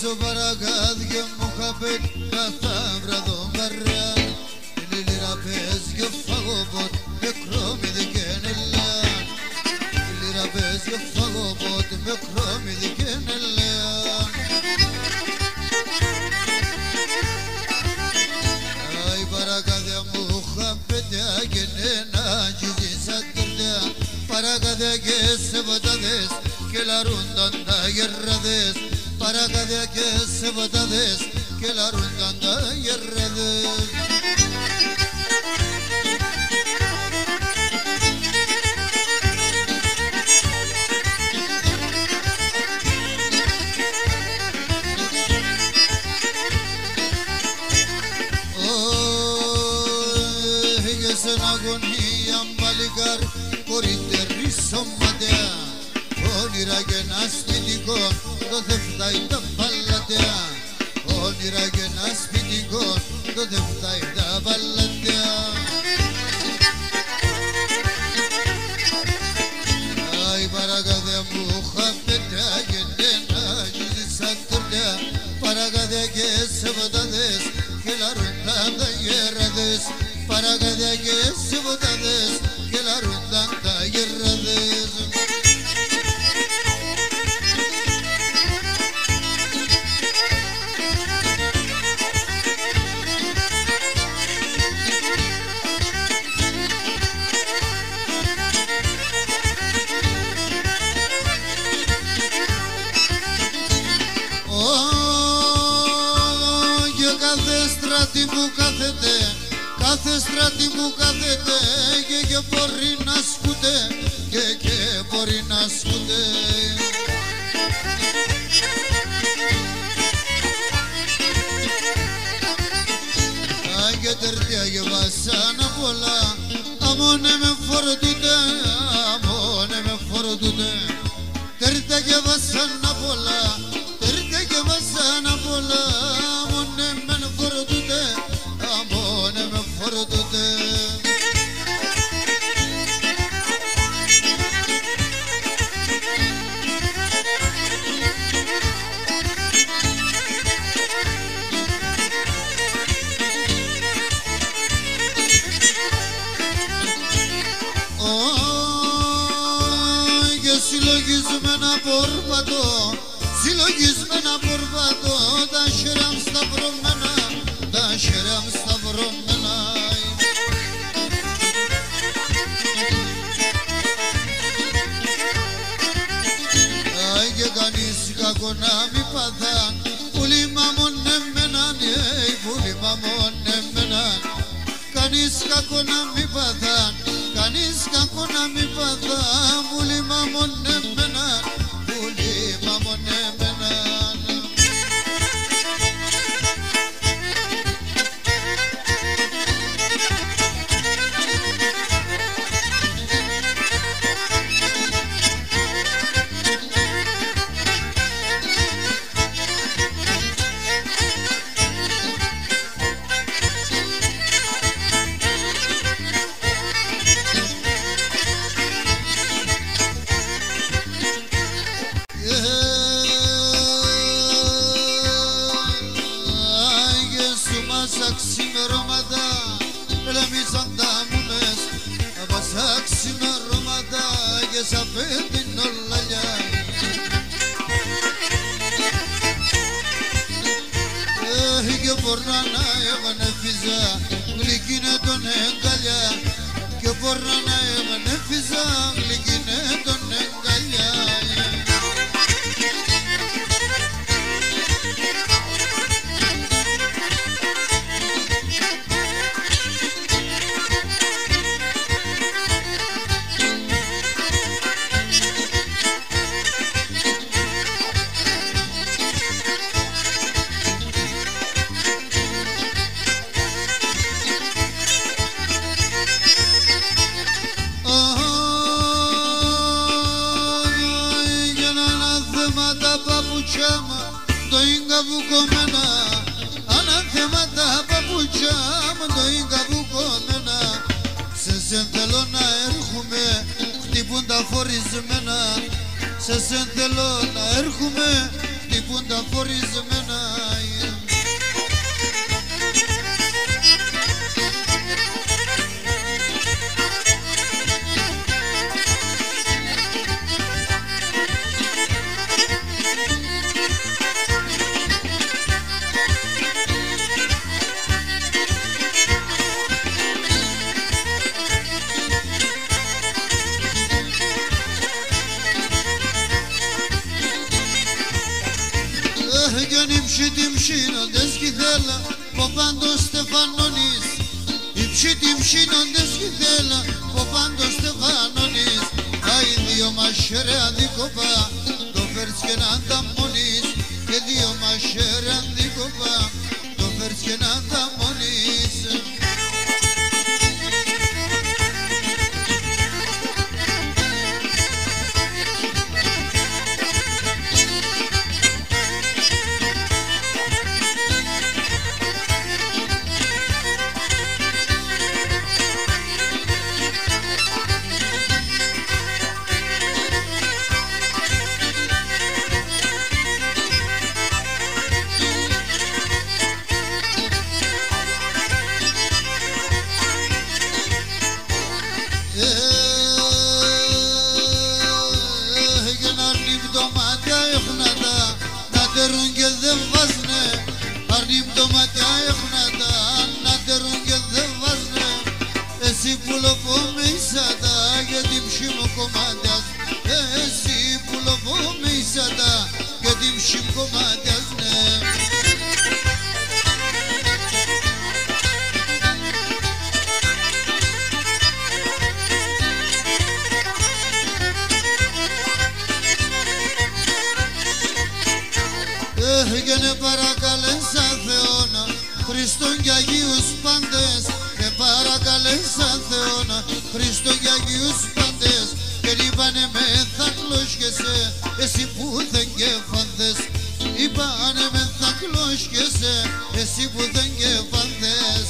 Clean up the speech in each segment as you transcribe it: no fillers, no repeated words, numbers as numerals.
στο παρακάδιο μου χαπέτ καθά βραδόν βαριά λίλιρα παίζιο φαγοπότ με κρόμιδι και νελάν λίλιρα παίζιο φαγοπότ με κρόμιδι και νελάν Αι παρακάδια μου χαπέτ αγενένα γυζίσα κερδιά παρακάδια και σε βοτάδες και λαρούνταν τα γερράδες παρακάδια και σε βοτάδες και λαρούνταν τα γερράδες Είχες ένα αγωνία μπαλικάρ κορυτερή σωματέα όνειρα και ένα σπιτικό το δε φτάει τα παλατιά όνειρα και ένα σπιτικό το δε φτάει τα παλατιά Αι παρακάδια μου χαπέτια και νένα γύρισα τουρνιά παρακάδια και σε βοτάδες και λαρούνταν τα γεράδες παρακάδια και σε βοτάδες και λαρούνταν τα γεράδες Κάθε στράτη μου κάθεται και μπορεί να σκούτε και μπορεί να σκούτε Αν και τερτιά και βασάνα πολλά αμόνε με φορτούτε αμόνε με φορτούτε τερτιά και βασάνα πολλά τερτιά και βασάνα πολλά αμόνε με φορτούτε αμόνε με φορτούτε Και συλλογισμένα πορπατώ συλλογισμένα πορπατώ τα χέρια μου σταυρωμένα τα χέρια μου σταυρωμένα Αι και κανείς κακό να μη παθάν πουλί μαμονεμέναν πουλί μαμονεμέναν κανείς κακό να μη παθάν κανείς κακό να μη παθάν πουλί μαμονεμέναν πουλί μαμονεμέναν Ξημερώματα ελαμίσαν τα μουνές Αβάσα ξημερώματα και σ' απέτειν ολαλιά Και μπορνάνα έβανε φυζά γλυκίνε τον εγκαλιά Και μπορνάνα έβανε φυζά γλυκίνε τον εγκαλιά Το ίγκα βουκωμένα ανάθεμα τα παπούτσια μου το ίγκα βουκωμένα σε θέλω να έρχομαι χτυπούν τα φορισμένα σε θέλω να έρχομαι λείπουν τα φορισμένα. Ψήνοντες κι θέλα ο πάντος Στεφανώνης. Οι ψήνοντες κι θέλα ο πάντος Στεφανώνης. Οι δύο μας ρε αντίκοπα το φέρεις και να τα μόνεις. Και δύο μας ρε αντίκοπα το φέρεις και να τα μόνεις. Έγινε παρακαλέσα Θεόνα Χριστόν κι Αγίους πάντες. Και παρακαλέσα Θεόνα Χριστόν κι Αγίους πάντες. Και είπανε με θα κλώσκεσαι εσύ που δεν κεφάνθες. Είπανε με θα κλώσκεσαι εσύ που δεν κεφάνθες.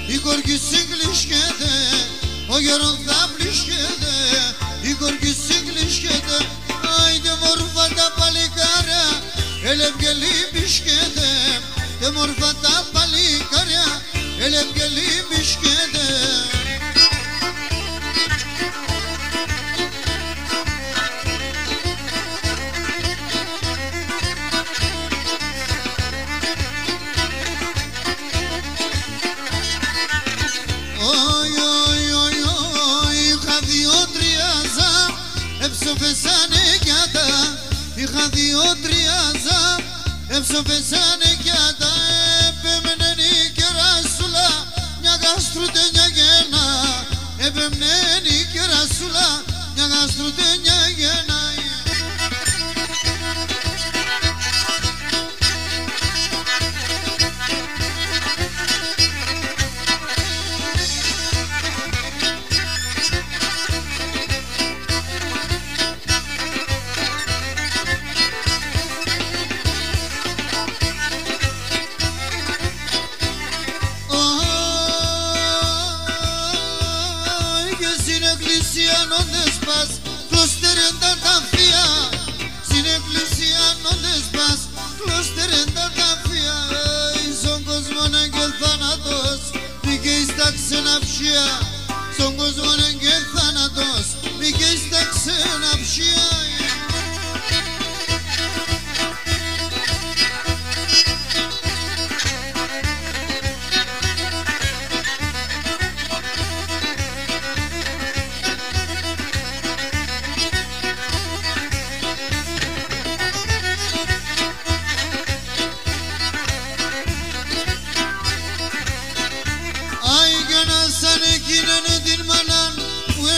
Η κορκή συγκλίσκεται, ο γερόν θα πλίσκεται. Η κορκή συγκλίσκεται, άιντε μόρφα τα παλικάρια, ελευγελή μπισκεται. Τε μόρφα τα παλικάρια, ελευγελή μπισκεται. Είχα δύο-τρία ζαμ, έψοφεσανε κι τα έπεμνεν η κεράσουλα, μια γαστρουτένια γένα. Έπεμνεν η κεράσουλα, μια γαστρουτένια γένα. Εκκλησία νόντες πας, κλωστέρεν τα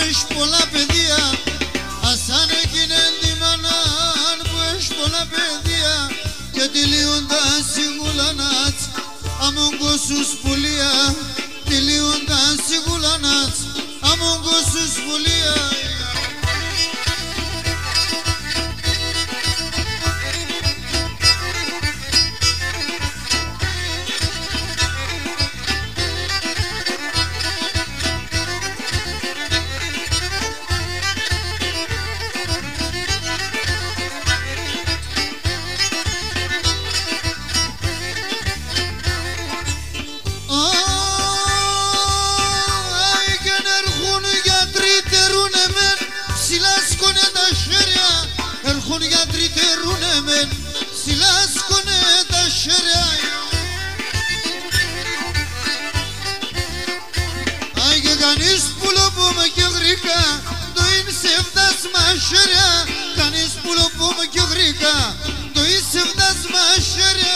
έχει πολλά παιδιά, ασάν εκείνη τη μάνα που έχει πολλά παιδιά και τελείουν τα σιγουλανάτς αμον κόσους πουλία, τελείουν τα σιγουλανάτς αμον κόσους πουλία. Έρχουν γιατροί τερούνε μεν, σιλάσκουνε τα χέρια. Άι και κανείς πουλοπούμε και γρήκα, το είναι σε φτάσμα χέρια. Κανείς πουλοπούμε και γρήκα, το είναι σε φτάσμα χέρια.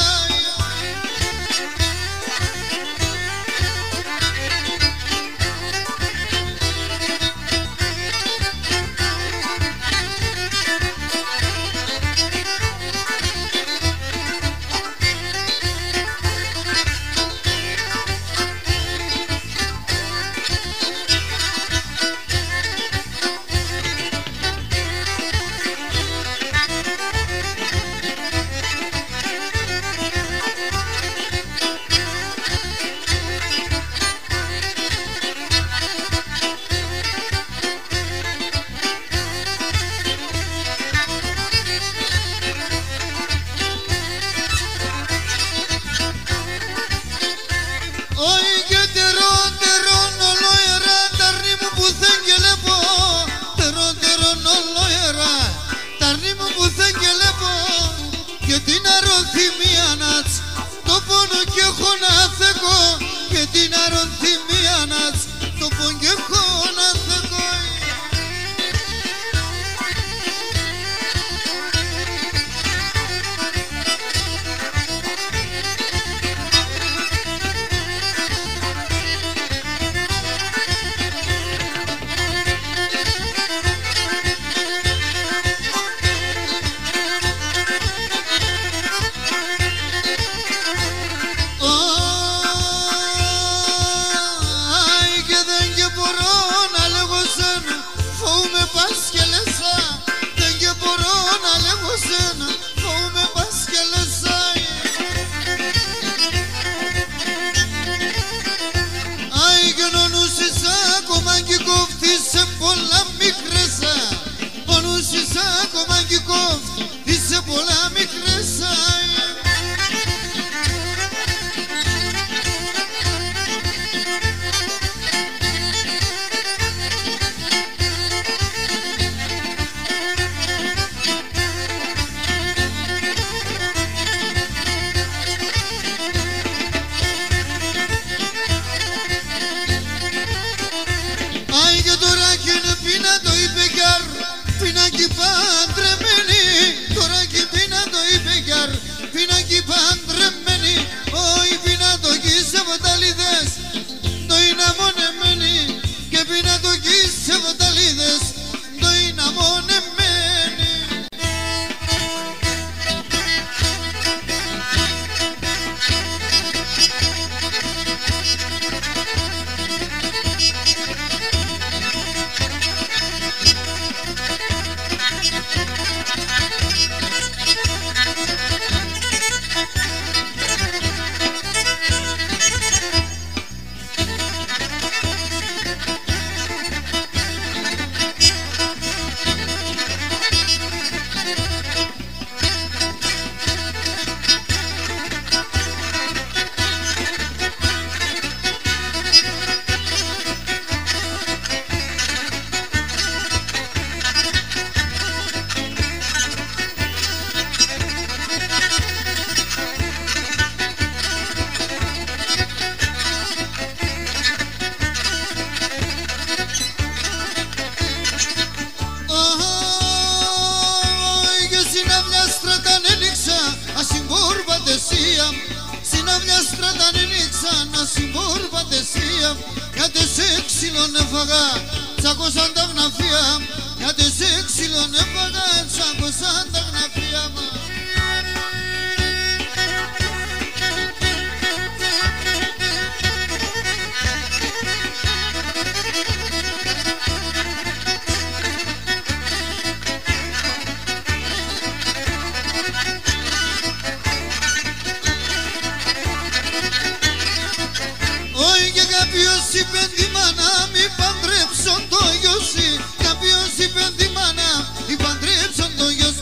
Και την αρωθυμίανατς το πόνο και έχω να θεκώ, και την αρωθυμίανατς το πόνο και έχω να θεκώ. Είσαι πολλά μικρές. Άι και τώρα κι είναι πίνα το είπε γιαρ, πίνακι παντρεμένη. Τώρα κι πίνα το είπε γιαρ, πίνακι παντρεμένη. Όχι πίνα το κι σε βοταλίδες, το είναι αμονεμένη. Και πίνα το κι σε βοταλίδες, το είναι αμονεμένη. Συναυλιά στράταν νύξα να συμπορπατεσία, γιατί σε ξύλον έφαγα 600 σε ξύλων έφαγα σαν τα γναφιά μου. Όχι και κάποιος είπε τη μάνα μη παντρέψω το γιος. Κάποιος είπε τη μάνα μη παντρέψω το γιος.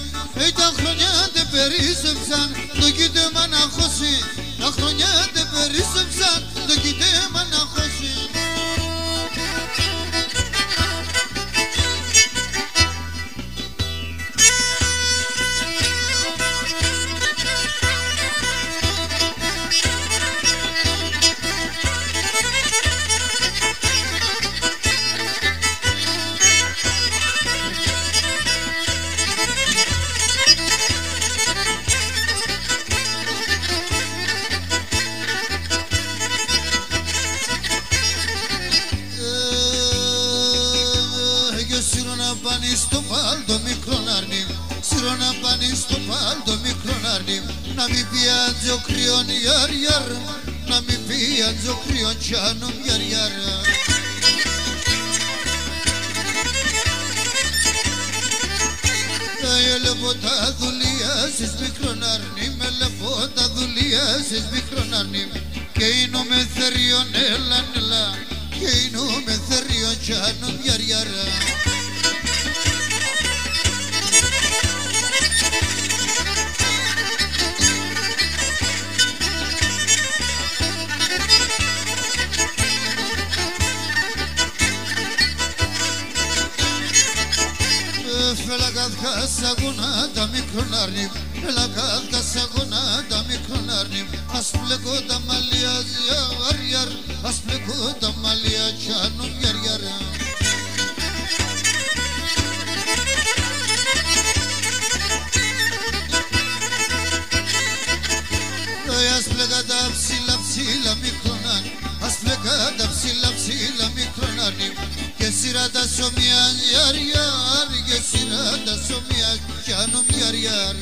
Τα χρόνια τε περίσσεψαν το κοίτεμα να χώσει. Τα χρόνια τε περίσσεψαν το κοίτεμα να χώσει. Πάνει στο παλτο μικρό ναρνί, σειρώ να πάνει στο παλτο μικρό ναρνί. Να μην πιάντζω κρυόν γιαρ γιαρ, να μην πιάντζω κρυόν τσάνομ γιαρ γιαρ. Ελεπώ τα δουλεία στις μικρό ναρνί, με λεπώ τα δουλεία στις μικρό ναρνί. Και είναι με θεριόν έλα έλα, και είναι με θεριόν τσάνομ γιαρ γιαρ. Φελακάδκα σαγόνα τα μικρονάρνη, φελακάδκα σαγόνα τα μικρονάρνη. Ας πλέκω τα μαλλιά γιαρ, ας πλέκω τα μαλλιά τσάνομ γιαρ γιαρ. Ας πλέκα τα ψηλά μικρονάρνη, ας πλέκα τα ψηλά μικρονάρνη. Και σειρά τα σωμιά γιαρ γιαρ, και σειρά τα σωμιά τσάνομ γιαρ γιαρ.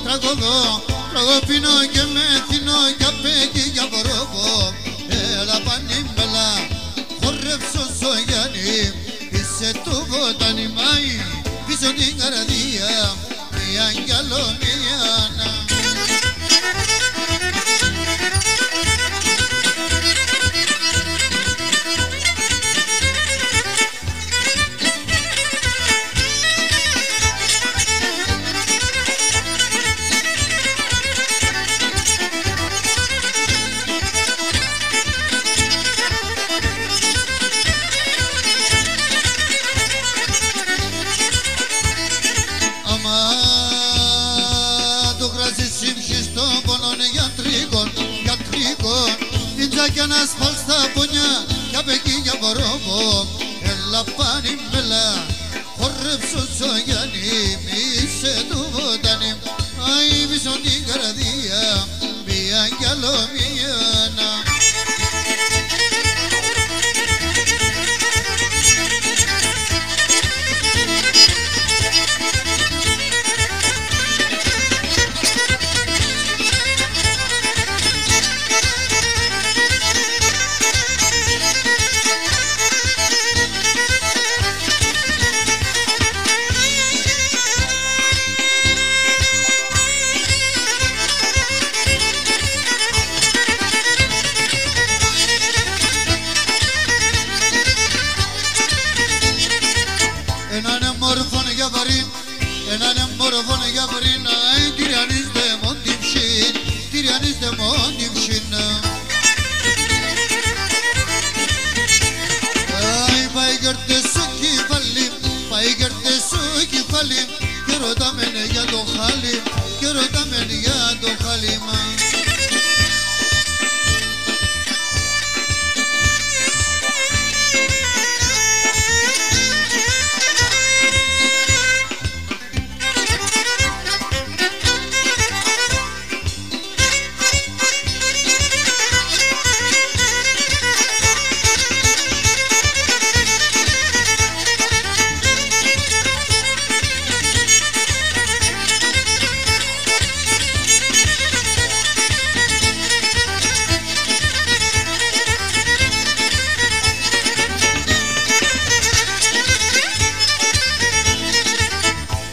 τραγωδώ, τραγωπίνω και μεθυνώ κι απέκει για βορόβο. Έλα πανίμπελα, χορεύσω στο Γιάννη, είσαι το βοτάνι μάι, πίσω την καρδία, μια γυαλομιλιάνα. Κι να σπάλ στα πονιά κι απ' εκεί για βορόβο. Έλα πανίμπελα, χορεύσω στο Γιάννη, μη είσαι του βοτάνι, άι πίσω την καρδία, μια γυαλομιλιάνα. Έναν μορφόν για πριν, αι τυριανείς δε μόντιμψιν, τυριανείς δε μόντιμψιν. Αι πάει κερτές σου κεφάλι, πάει κερτές σου κεφάλι, και ρωτάμεν για το χάλι, και ρωτάμεν για το χάλιμα.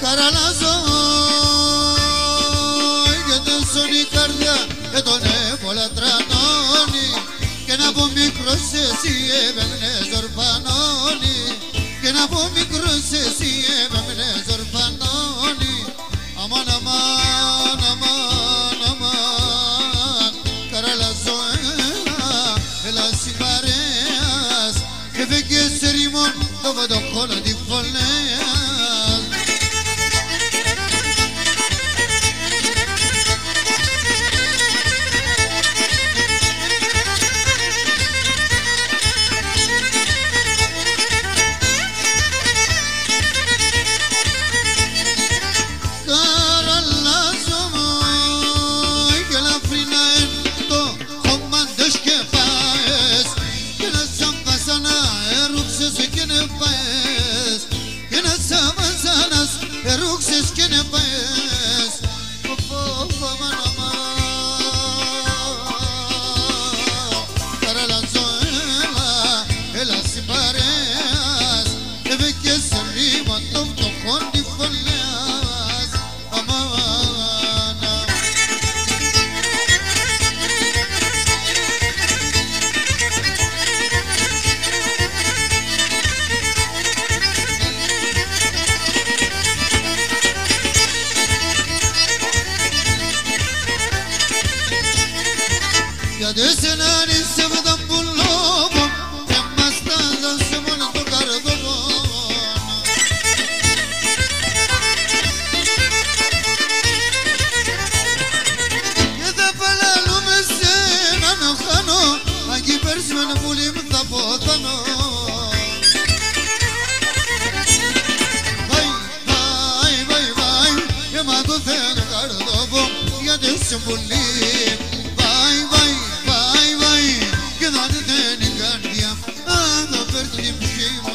Καραλάζω γιατί στον η καρδιά και τον έβολα τρανώνει, και να πω μικρός εσύ έμενες ορφανώνει, και να πω μικρός εσύ έμενες ορφανώνει. Αμάν, αμάν, αμάν, αμάν, Καραλάζω έλα συμπαρέας, και φέγγες σε ρημόν το βατοχόλο τη φωνέας. De senari se vădăm bun lobă, te mastază se mână tu cardovon. E de pe la lume se nanăhano, aghi persmene pulim tapotano. Vai, vai, vai, vai, e mă du-te în cardovon, e de se pulim. Vai, vai, vai, vai, che da te ne guardia, da per timshima.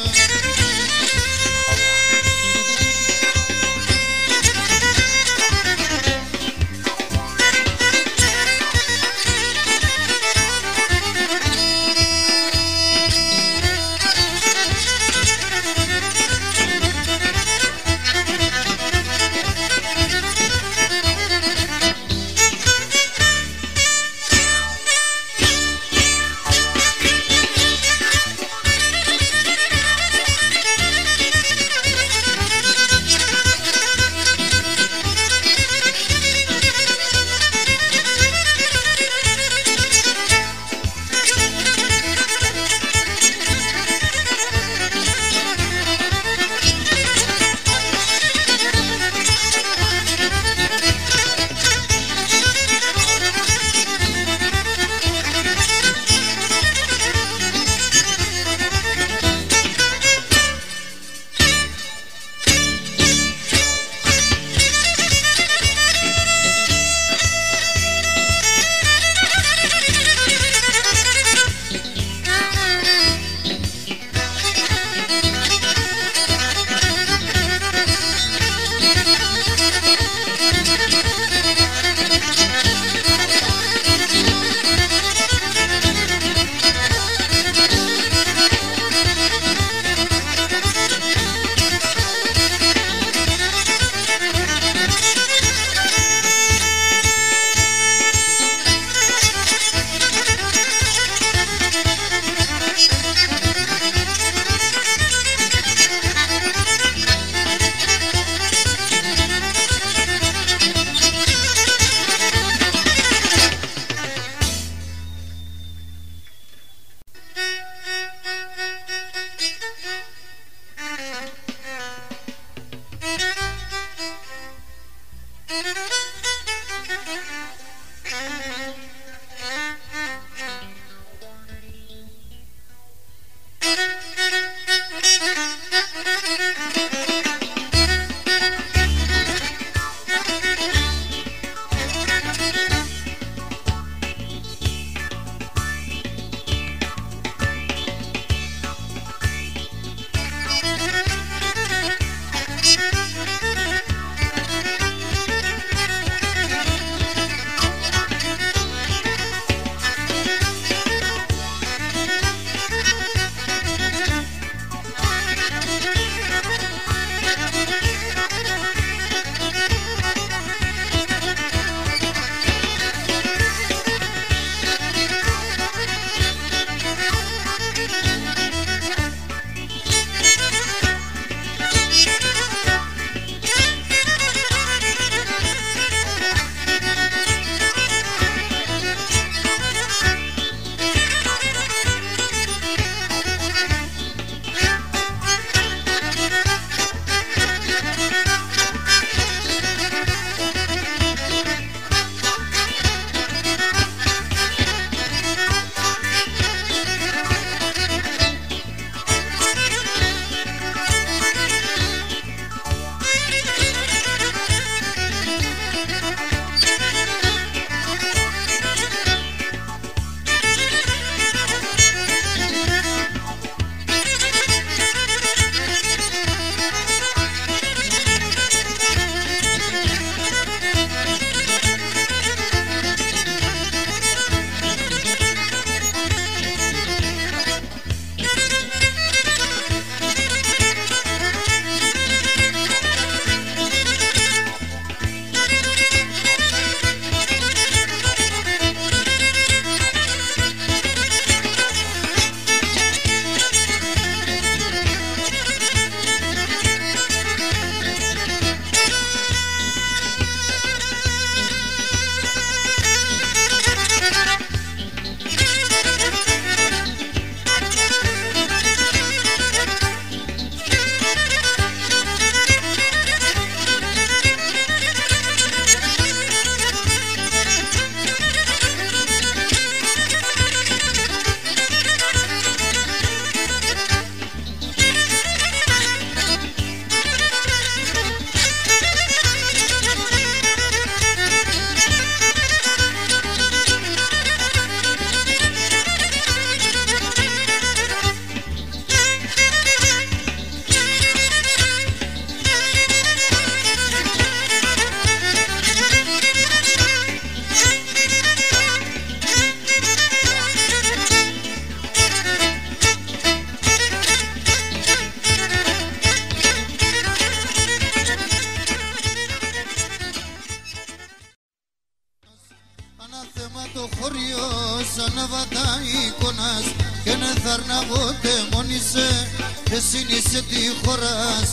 Ανάθεμα το χωριό σαν βατά εικόνας και ναι θαρναγότε μόνισε εσύ είσαι τι χωράς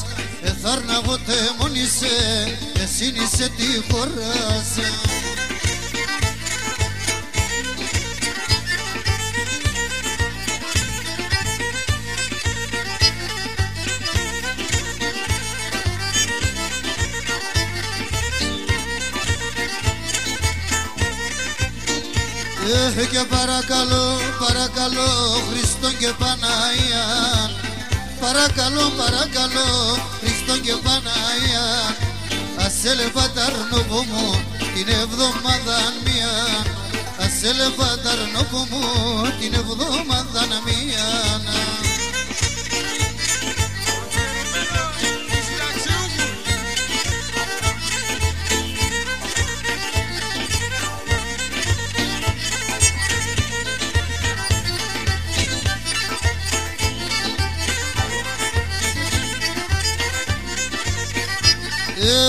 θαρναγότε μόνισε εσύ είσαι τι χωράς. Και παρακαλώ, παρακαλώ Χριστόν και Παναία, παρακαλώ, παρακαλώ Χριστόν και Παναία, ας έλεβα τ' αρνόπο μου την εβδομάδα μία, ας έλεβα τ' αρνόπο μου την εβδομάδα μία.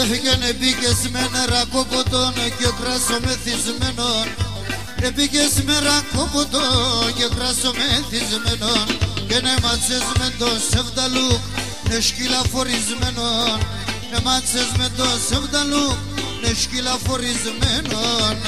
Έφυγαινε μπήκες με νερά κόποτον και κράσο μεθυσμένον. Επήγες με ρακόποτον και κράσο μεθυσμένον και ναι μάτσες με το σεβδαλούκ ναι σκύλα φορισμένον. Ναι μάτσες με το σεβδαλούκ ναι σκύλα φορισμένον.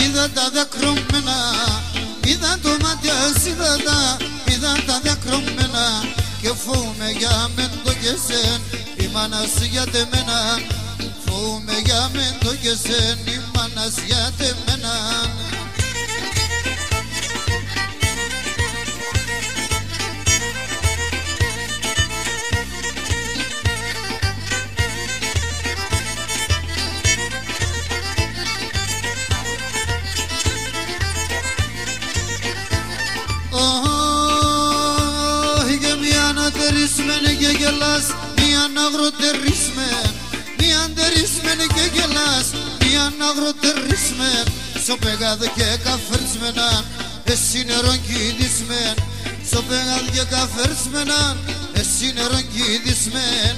Είδα τα δακρομμένα, είδα το μάτια, είδα τα δακρομμένα και φοβούμαι για μεν το και σεν, η μάνας για τεμένα. Φοβούμαι για μεν το και σεν, η μάνας για τεμένα. Και γελάς, μίαν αγροτερίσμεν, μίαν τερίσμεν και γελάς, μίαν αγροτερίσμεν, σοπεγάδ και καφέρσμεναν, εσύ νερόν κηδισμέν, σοπεγάδ και καφέρσμεναν, εσύ νερόν κηδισμέν.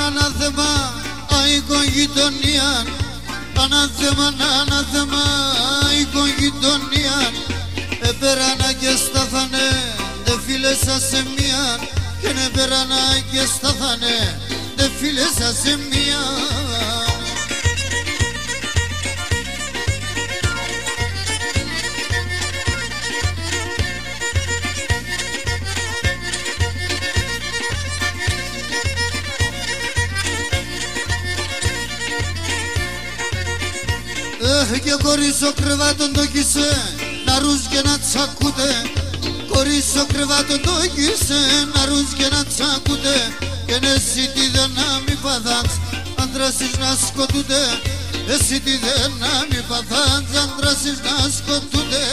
Ανάθεμα, αικογειτονίαν, ανάθεμα, ανάθεμα, αικογειτονίαν. Επέρανα και στάθανε, δε φίλεσα σε μία, και ναι πέρανα και στάθανε, δε φίλεσα σε μία. Και κορίσο κρεβάτον το κισέ, να ρούς και να τσακούτε. Κορίσο κρεβάτον το κισέ, να ρούς και να τσακούτε. Και ναι εσύ τι δεν να μη παθάς, άντρασις να σκοτούτε. Εσύ τι δεν να μη παθάς, άντρασις να σκοτούτε.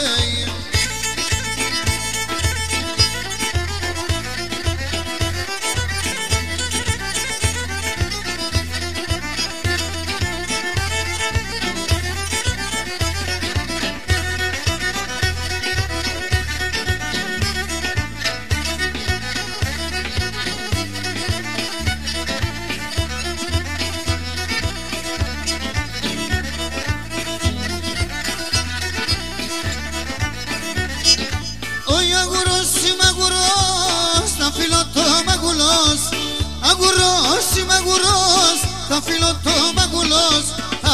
Θα φύλλω το μαγουλός,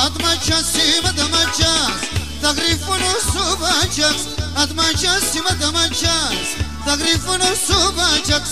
ατμachas είμαι τα μachas, θα γρυφώνω σου βάτσαξ, ατμachas είμαι τα μachas, θα γρυφώνω σου βάτσαξ.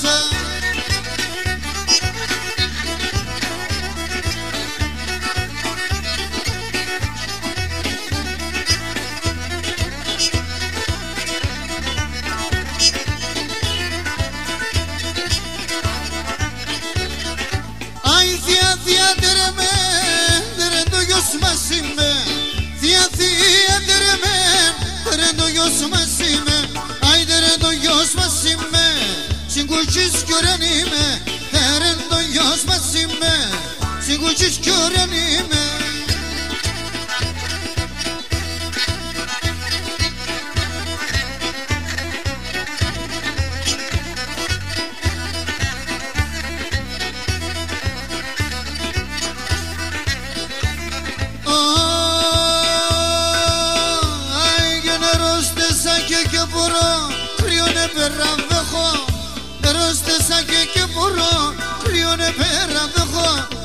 gιος μας είμαι, άιντε ρε το γιος μας είμαι, συγκουτσής κι ωραίν είμαι, ρε το γιος μας είμαι, συγκουτσής κι ωραίν είμαι.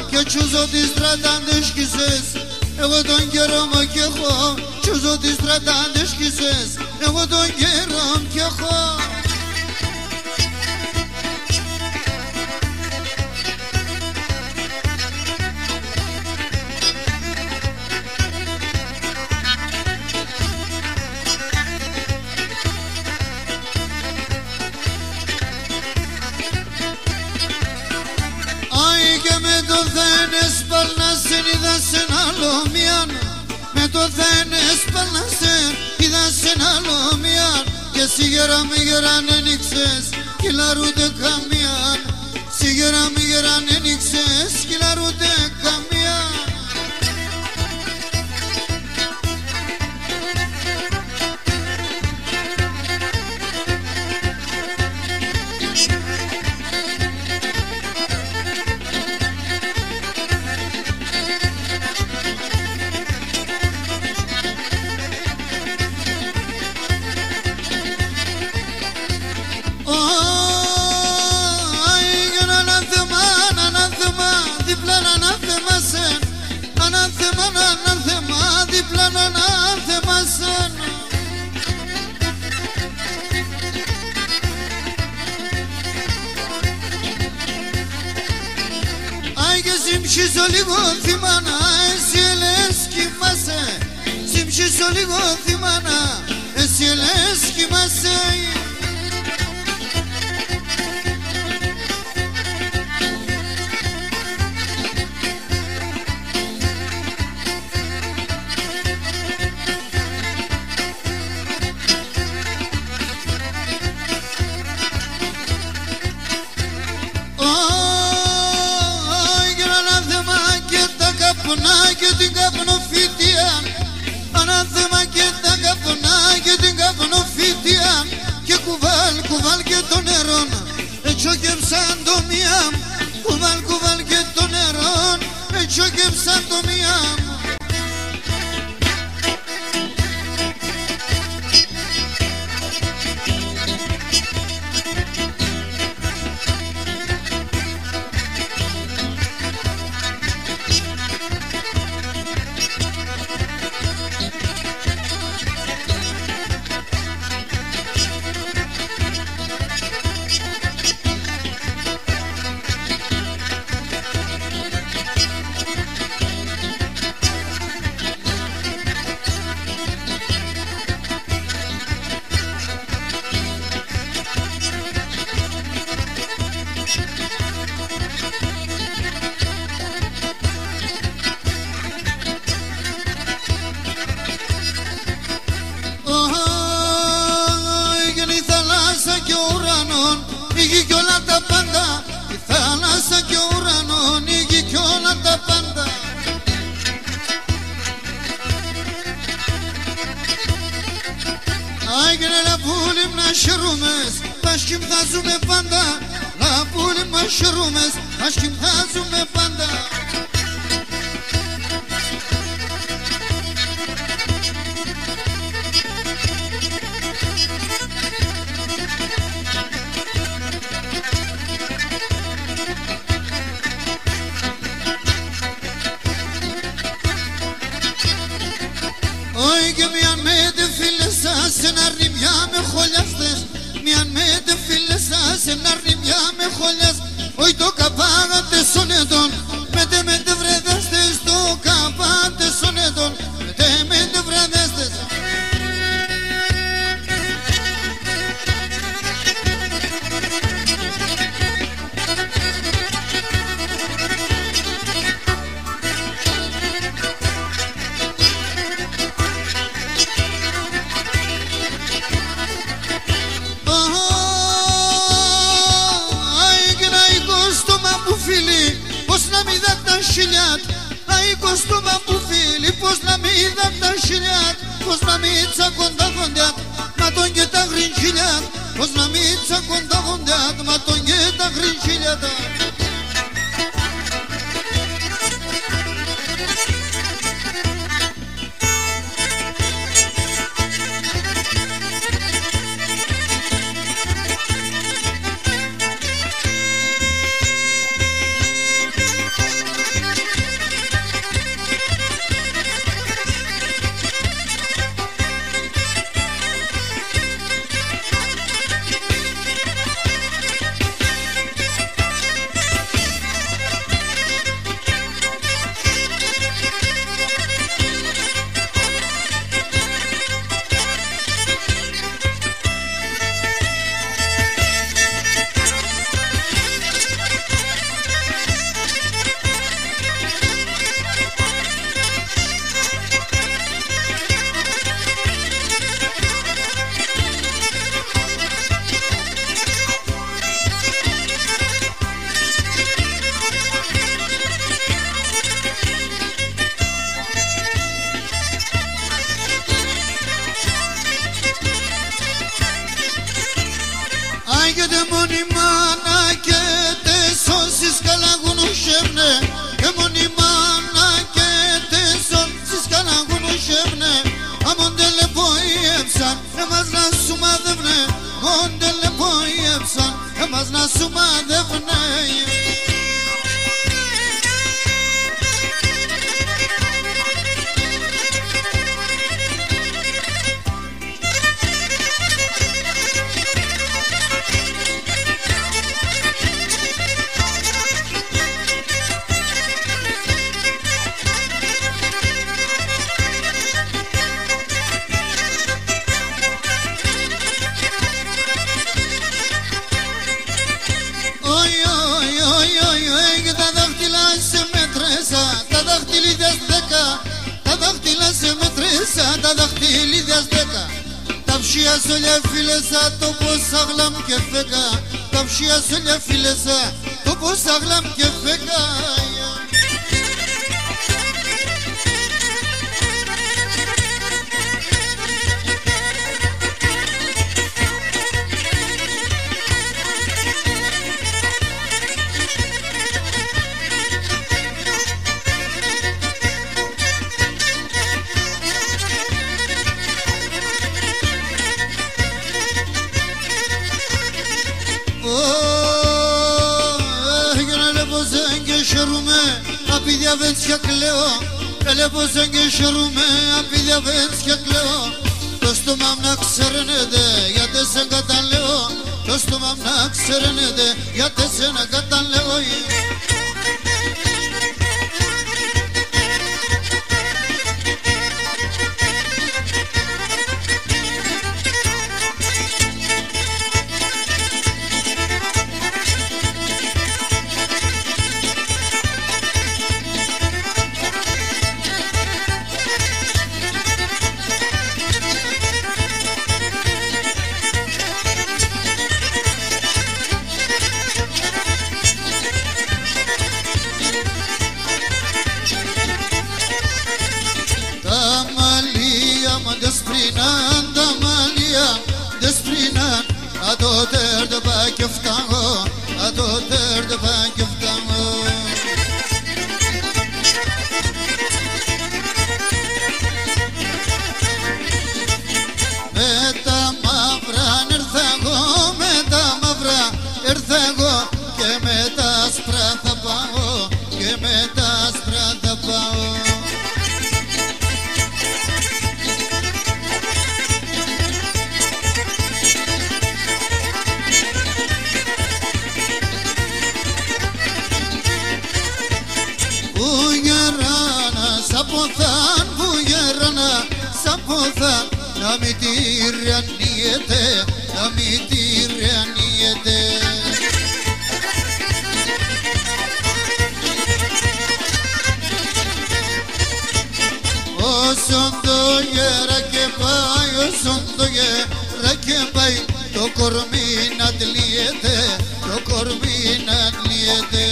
Και τσούζω τις στρατάντες κισές, εγώ τον καιρό μου κι έχω. Τσούζω τις στρατάντες κισές, εγώ τον καιρό μου κι έχω. Με το δεν έσπαλνασεν, είδα σε ένα άλλο μιαν. Και σίγερα μη γεραν ένιξες, κυλαρούτε καμίαν. Σίγερα μη γεραν ένιξες, κυλαρούτε καμίαν. Συμψίσω λίγο θυμάνα, εσύ λες κοιμάσαι. Συμψίσω λίγο θυμάνα, εσύ λες κοιμάσαι. Και την καπνοφύτια, ανάθεμα και τα καπνά και την καπνοφύτια. Και κουβάλ και το νερό, ετσόκεψαν το μιάμ. Κουβάλ και το νερό, ετσόκεψαν το μιάμ. Aşkım tazume panda, la pulim maşrumes. Aşkım tazume panda. Oy que mi amede filesa senarrim ya me kholastes. Μιαν με τε φίλεσα σε να ρημιά με χολιάς. Όχι το καπάγατε σονέτον, με τε βρεδέστες. Το καπάτε σονέτον, με τε βρεδέστες. χιλιάτ. Αϊ κοστούμα που φίλοι, πως να μην δα τα χιλιάτ. Πως να μην τσακών τα βοντιάτ, μα τον και τα γριν χιλιάτ. Πως να μην τσακών τα βοντιάτ, μα τον και τα γριν χιλιάτ. Το κορμί να τλιέται, το κορμί να τλιέται.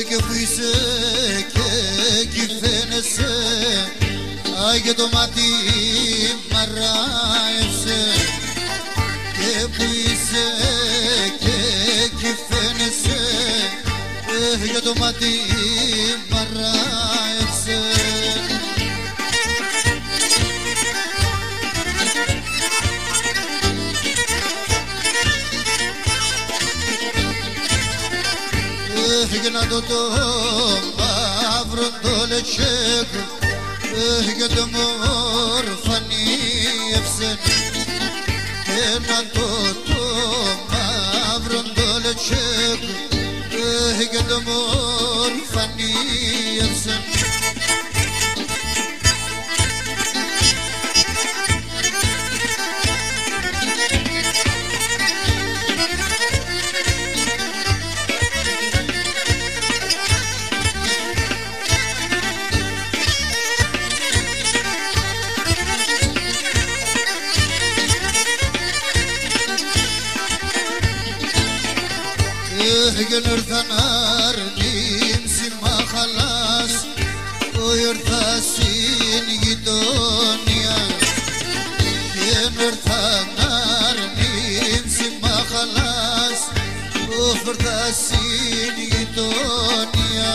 και που είσαι και εκεί φαίνεσαι, άι και το μάτι μ' αρράεψε. Και που είσαι και εκεί φαίνεσαι, για το μάτι μ' αρράεψε. Για να δω το μαύρο το λετσέκ και το μορφανίεψε. Και να δω το μαύρο το λετσέκ και το μορφανίεψε. Και νορθαν αρνήμψη μαχαλάς, ο ήρθα στην γειτονία. Και νορθαν αρνήμψη μαχαλάς, ο ήρθα στην γειτονία.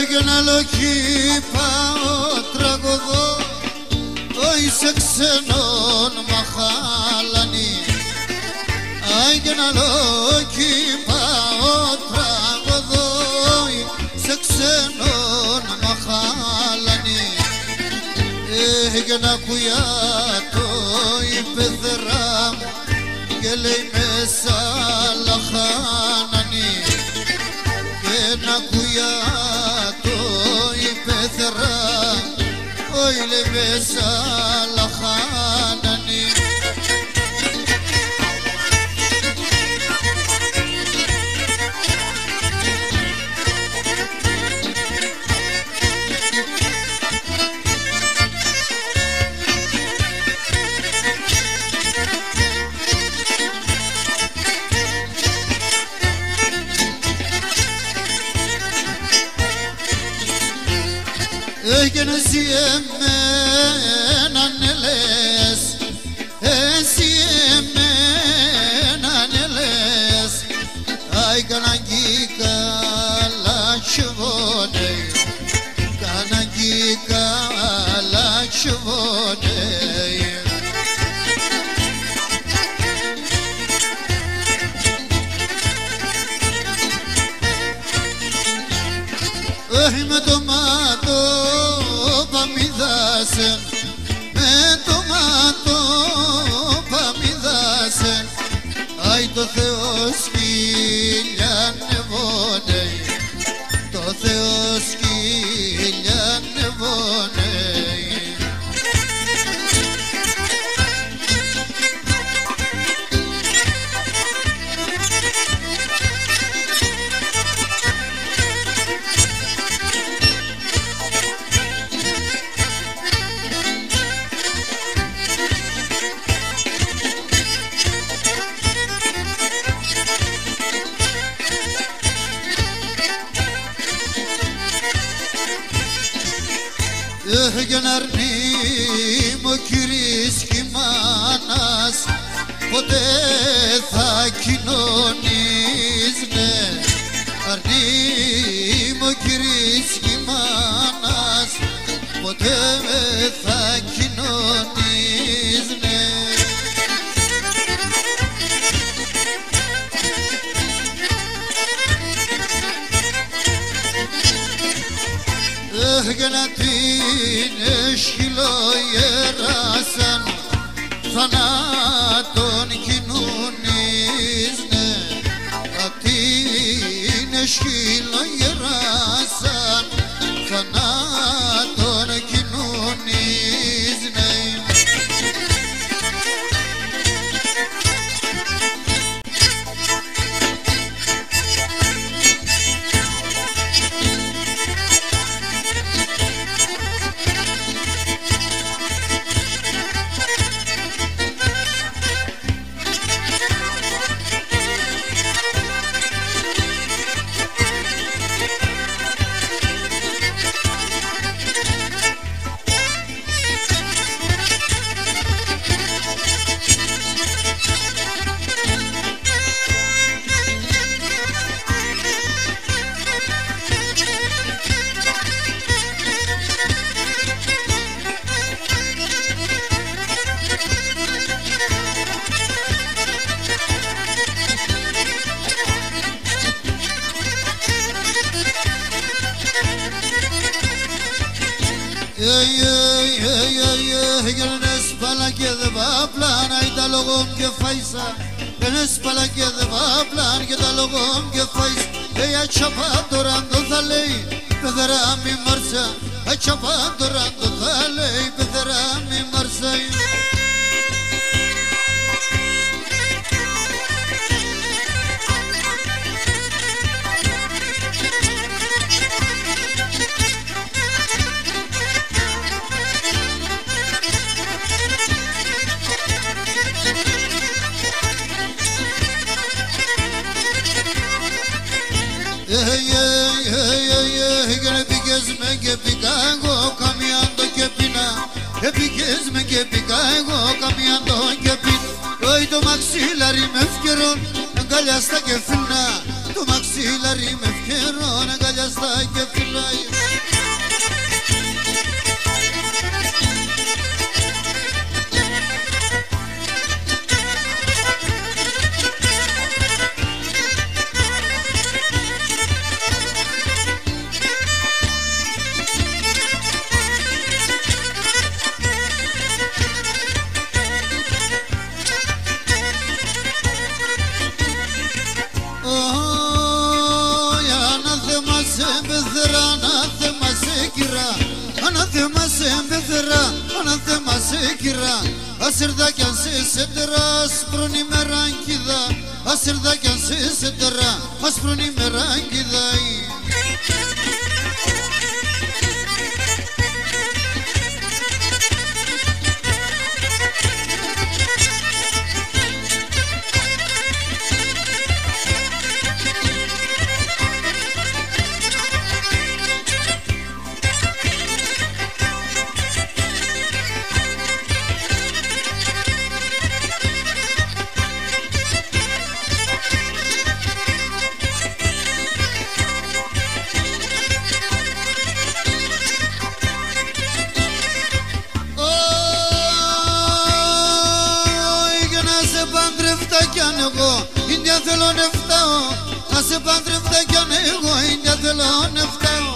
Για να λογεί πάω τραγωδό, όχι σε ξένον μαχάλανη. Άι για να λογεί πάω τραγωδό, σε ξένον μαχάλανη. Για να κουιά το η πεθερά μου και λέει μέσα λαχάνανη. Και να κουιά όι λέει μέσα λαχάνανη. Έγινε εσύ εμένα ναι λες, εσύ εμένα ναι λες. Άι καναγκή καλά τσιβώνε, καναγκή καλά τσιβώνε. Με το μάτο παμιδάσεν, με το μάτο παμιδάσεν. Άι το Θεό σκυλιανεύωνε, το Θεό σκυλιανεύωνε. Για να αρνείμ ο κύρις κι η μάνας, ποτέ θα κοινωνείς, ναι. Αρνείμ ο κύρις κι η μάνας, ποτέ ποτέ θα κοινωνείς, ναι. Για να την σκυλοϊεράσαν θανάτων κοινωνείς, ναι. Απ' την σκυλοϊεράσαν θανάτων κοινωνείς, ναι. και δεν βάπλαν, αι τα λόγω και φάισα. Ένας παλά και δεν βάπλαν και τα λόγω και φάισα. Αι τσαπά τώρα το θα λέει, πεθερά μη μάρσα. Αι τσαπά τώρα το θα λέει, πεθερά μη μάρσα. Και πήγα εγώ καμιάντο και πίνα. Επήγες με και πήγα εγώ καμιάντο και πίνα. Όχι το μαξίλαρι με ευκαιρών αγκαλιάστα και φιλνά. Το μαξίλαρι με ευκαιρών αγκαλιάστα και φιλνά. Ανάθεμα σε κυρά, ασυρδάκιαν σε σέντερα, άσπρον ημεράνκιδα. Ασυρδάκιαν σε σέντερα, άσπρον ημεράνκιδα. Ινδια θέλω να φτάω, να σε παντρευτά κι αν εγώ Ινδια θέλω να φτάω.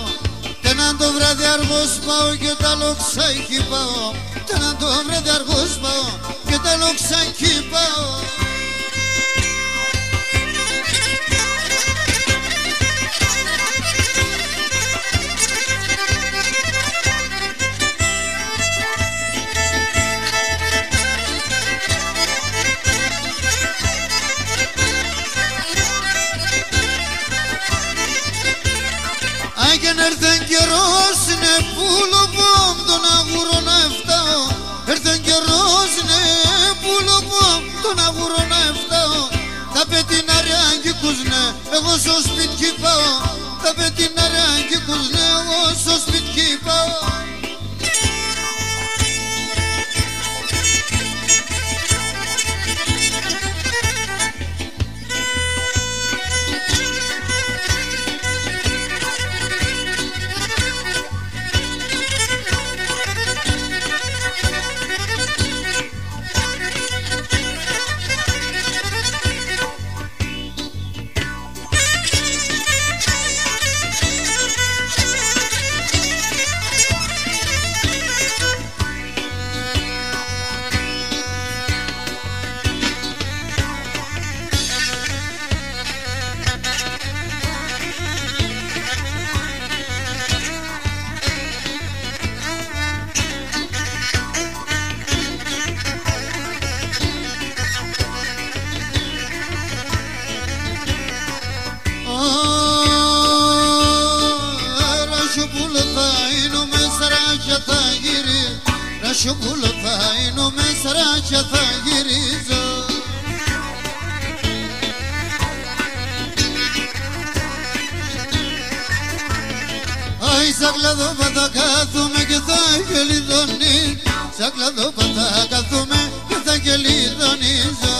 Τέναν το βράδυ αργός πάω και τα λοξάκι πάω. Τέναν το βράδυ αργός πάω και τα λοξάκι πάω. Έρθεν καιρός είναι πουλοπόμ τον αγούρο να φτάω. Έρθεν καιρός είναι πουλοπόμ τον αγούρο να φτάω. Τα πετινάρια αγκικούσνε εγώ στο σπίτι πάω. Τα πετινάρια αγκικούσνε εγώ στο σπίτι πάω. σιωπούλο θα είναι με σράκια θα γυρίζω. Αι σαν κλαδόπα θα κάθομαι και θα γελιδονίζω. Σαν κλαδόπα θα κάθομαι και θα γελιδονίζω.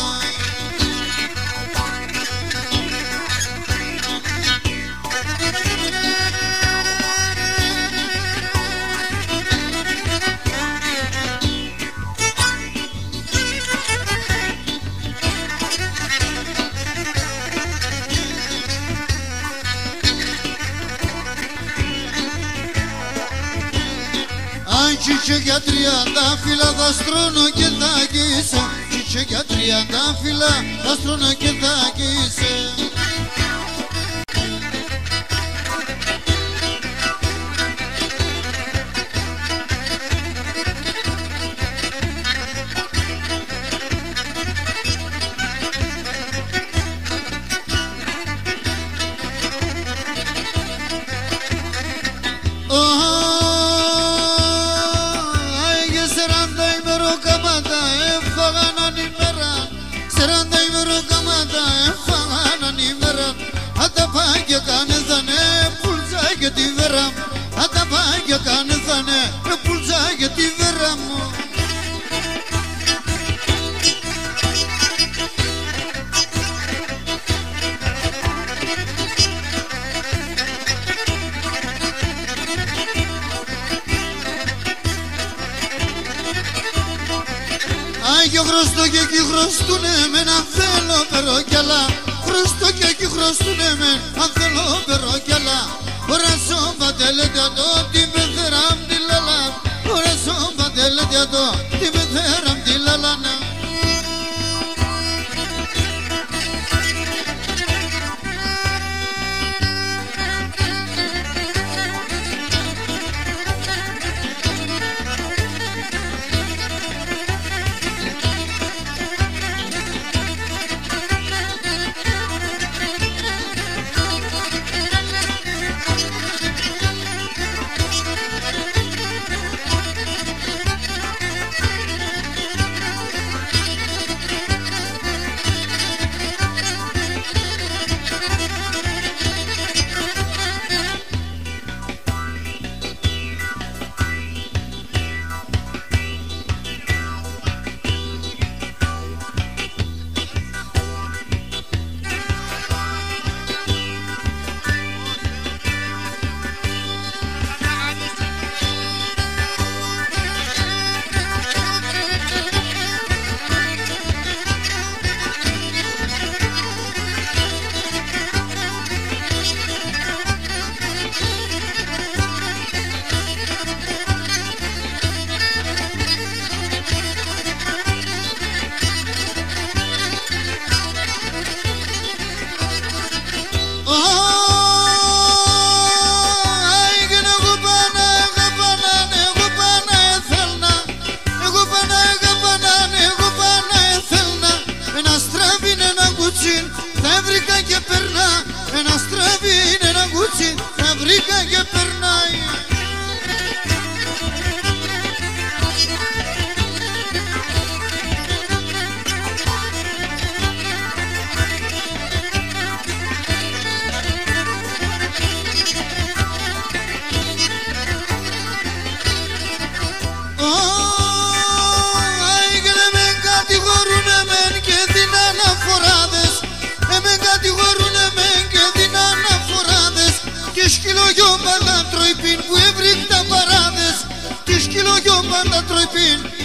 Και για 30 φύλλα θα στρώνω και θα αγγίσω. Και για 30 φύλλα θα στρώνω και θα αγγίσω. Ατα πάγια κάνε θανε πουλτζά για τη βέρα μου. Άγιο χρωστό και εκεί χρωστούνε μεν αν θέλω περοκιαλά. Χρωστό και εκεί χρωστούνε μεν αν θέλω περοκιαλά. Ora son batele de ado, ti betheram di lala. Ora son batele de ado, ti betheram di lala na.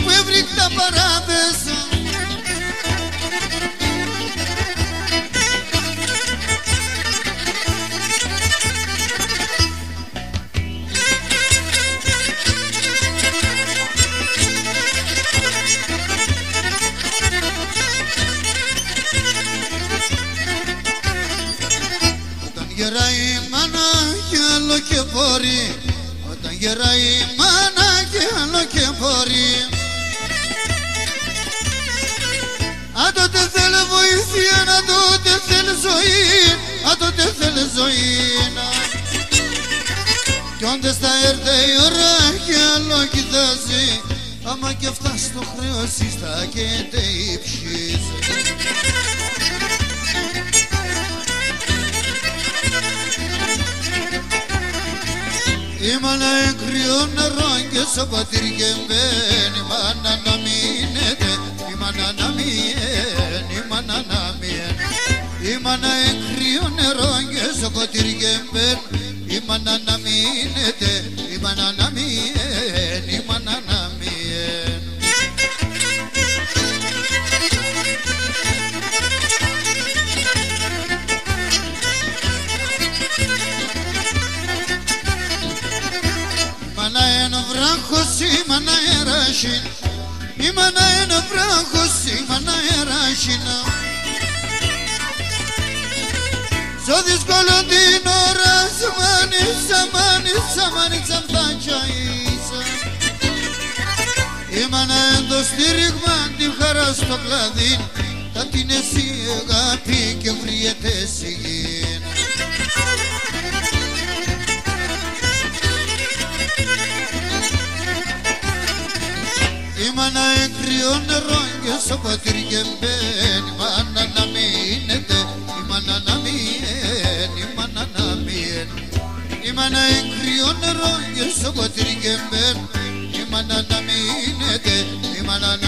Που έβριχ τα παράδες. Όταν γεράει η μάνα και άλλο και μπορεί. Όταν γεράει η μάνα και άλλο και μπορεί. Αν τότε θέλει βοήθεια, αν τότε θέλει ζωή, αν τότε θέλει ζωή. Κι όντες θα έρθει η ώρα και άλλο κοιτάζει, άμα και φτάσει στο χρέος στα και ύψης. Η μάνα εκρυό νερό και στο πατήρι και μπαίνει, η μάνα να μείνεται, η μάνα να μείνει, η μάνα να μείνει. Η μάνα εκρυό νερό και στο πατήρι και μπαίνει, η μάνα να μείνεται, η μάνα να μείνει, η μάνα να μείνει. Η μάνα εράσιν, η μάνα είναι βράχος, η μάνα εράσιν. Στο δύσκολο την ώρα σου μάνισα, μάνισα, μάνισα τα τσαΐσα. Η μάνα εν το στήριγμα την χαρά στο κλαδί, θα την εσύ αγάπη και βριέται σιγήν. Η μάνα εκρυό νερό και στο πατήρι και μπαίνει, η μάνα να μείνεται, η μάνα να μείνει, η μάνα να μείνει. Η μάνα εκρυό νερό και στο πατήρι και μπαίνει, η μάνα να μείνεται, η μάνα να